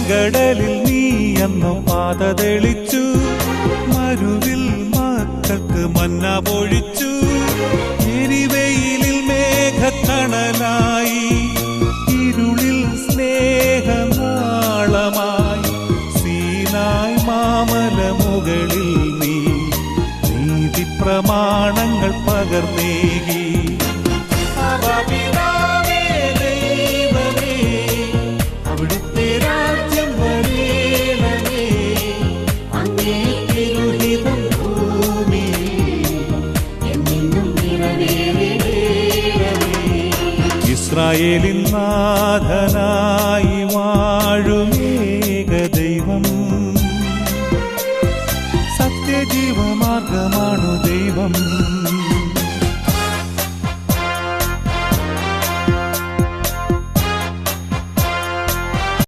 ചെങ്കടലിൽ നീ അന്നു പാത തെളിച്ചു, മരുവിൽ മക്കൾക്ക് മന്ന പൊഴിച്ചു. എരിവെയിലിൽ മേഘക്കണലായി, ഇരുളിൽ സ്നേഹനാളമായി. സീനായ് മാമല മുകളിൽ നീ നീതി പ്രമാണങ്ങൾ പകർന്നേകി. അവിടുത്തെ രാജ്യം വരേണമേ, അങ്ങേ തിരുഹിതം ഭൂമിയിൽ എന്നെന്നും നിറവേറണമേ. ഇസ്രായേലിൻ